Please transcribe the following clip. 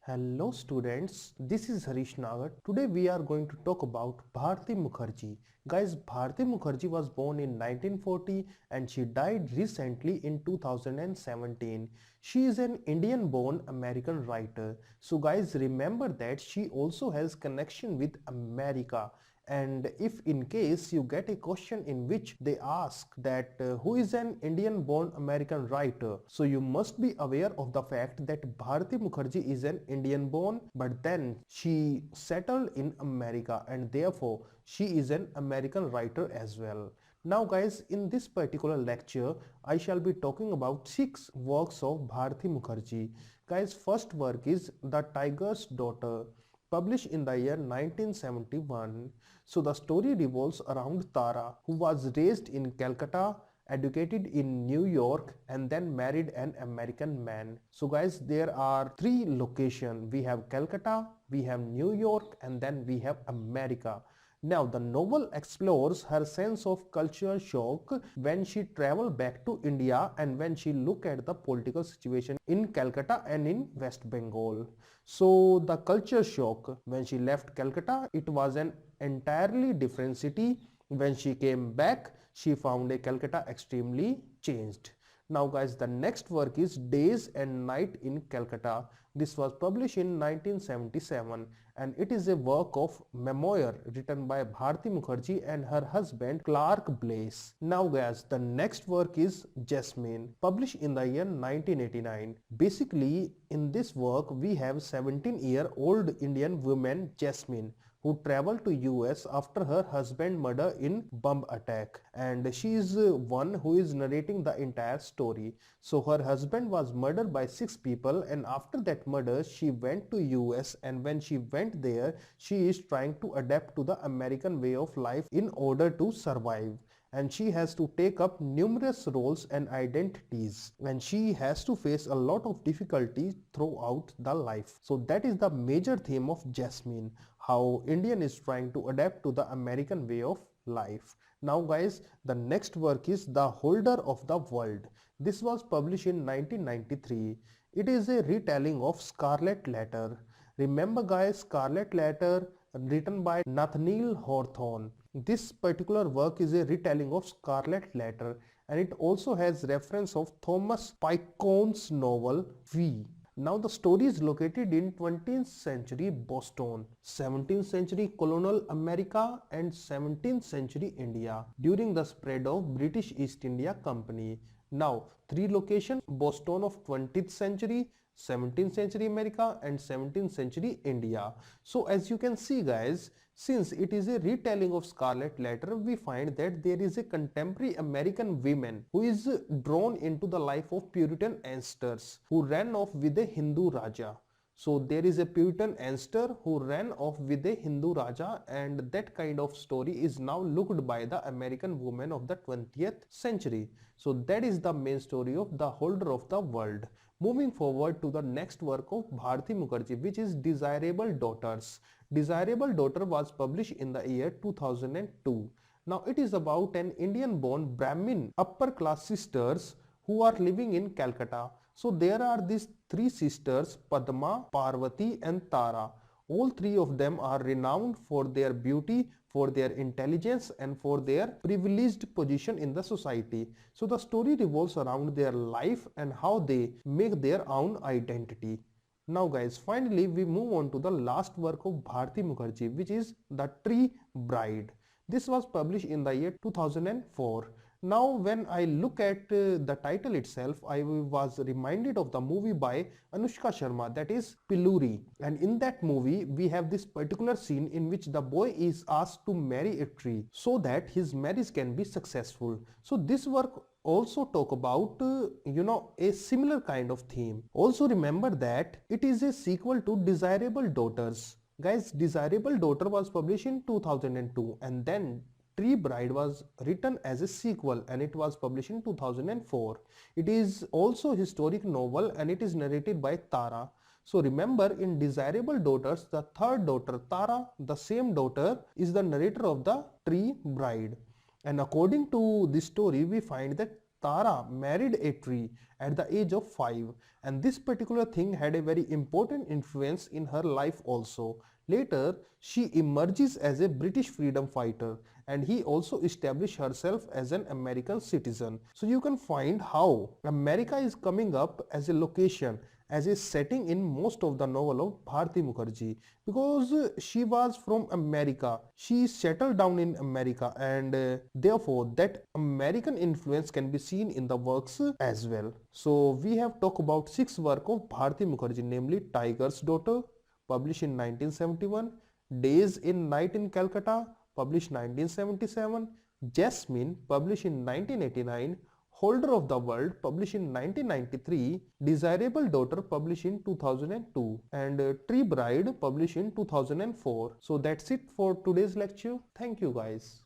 Hello students, this is Harish Nagar. Today we are going to talk about Bharati Mukherjee. Guys, Bharati Mukherjee was born in 1940 and she died recently in 2017. She is an Indian born American writer. So guys, remember that she also has connection with America. And if in case you get a question in which they ask that who is an Indian born American writer, so you must be aware of the fact that Bharati Mukherjee is an Indian born, but then she settled in America and therefore she is an American writer as well. Now guys, in this particular lecture I shall be talking about 6 works of Bharati Mukherjee. Guys, first work is The Tiger's Daughter, published in the year 1971. So the story revolves around Tara, who was raised in Calcutta, educated in New York, and then married an American man. So guys, there are 3 locations. We have Calcutta, we have New York, and then we have America. Now, the novel explores her sense of cultural shock when she traveled back to India and when she looked at the political situation in Calcutta and in West Bengal. So, the culture shock when she left Calcutta, it was an entirely different city. When she came back, she found a Calcutta extremely changed. Now guys, the next work is Days and Night in Calcutta. This was published in 1977 and it is a work of memoir written by Bharati Mukherjee and her husband Clark Blaze. Now guys, the next work is Jasmine, published in the year 1989. Basically, in this work we have 17-year-old Indian woman Jasmine who traveled to US after her husband murder in bomb attack, and she is one who is narrating the entire story. So her husband was murdered by 6 people, and after that murder she went to US, and when she went there she is trying to adapt to the American way of life in order to survive, and she has to take up numerous roles and identities, and she has to face a lot of difficulties throughout the life. So that is the major theme of Jasmine, how Indian is trying to adapt to the American way of life. Now guys, the next work is The Holder of the World. This was published in 1993. It is a retelling of Scarlet Letter. Remember guys, Scarlet Letter written by Nathaniel Hawthorne. This particular work is a retelling of Scarlet Letter, and it also has reference of Thomas Pynchon's novel V. Now the story is located in 20th century Boston, 17th century colonial America and 17th century India during the spread of British East India Company. Now 3 locations: Boston of 20th century, 17th century America and 17th century India. So as you can see guys, since it is a retelling of Scarlet Letter, we find that there is a contemporary American woman who is drawn into the life of Puritan ancestors who ran off with a Hindu Raja. So there is a Puritan ancestor who ran off with a Hindu Raja, and that kind of story is now looked by the American woman of the 20th century. So that is the main story of The Holder of the World. Moving forward to the next work of Bharati Mukherjee, which is Desirable Daughters. Desirable Daughter was published in the year 2002. Now it is about an Indian born Brahmin upper class sisters who are living in Calcutta. So there are these 3 sisters, Padma, Parvati and Tara. All 3 of them are renowned for their beauty, for their intelligence and for their privileged position in the society. So the story revolves around their life and how they make their own identity. Now guys, finally we move on to the last work of Bharati Mukherjee, which is The Tree Bride. This was published in the year 2004. Now when I look at the title itself, I was reminded of the movie by Anushka Sharma, that is Piluri. And in that movie we have this particular scene in which the boy is asked to marry a tree so that his marriage can be successful. So this work also talk about a similar kind of theme. Also remember that it is a sequel to Desirable Daughters. Guys, Desirable Daughter was published in 2002 and then Tree Bride was written as a sequel and it was published in 2004. It is also a historic novel and it is narrated by Tara. So remember, in Desirable Daughters, the third daughter Tara, the same daughter, is the narrator of the Tree Bride. And according to this story, we find that Tara married a tree at the age of 5, and this particular thing had a very important influence in her life also. Later, she emerges as a British freedom fighter, and he also established herself as an American citizen. So you can find how America is coming up as a location, as a setting in most of the novel of Bharati Mukherjee, because she was from America. She settled down in America, and therefore that American influence can be seen in the works as well. So we have talked about 6 works of Bharati Mukherjee, namely Tiger's Daughter, published in 1971, Days in Night in Calcutta, published 1977, Jasmine, published in 1989, Holder of the World, published in 1993, Desirable Daughter, published in 2002, and Tree Bride, published in 2004. So that's it for today's lecture. Thank you guys.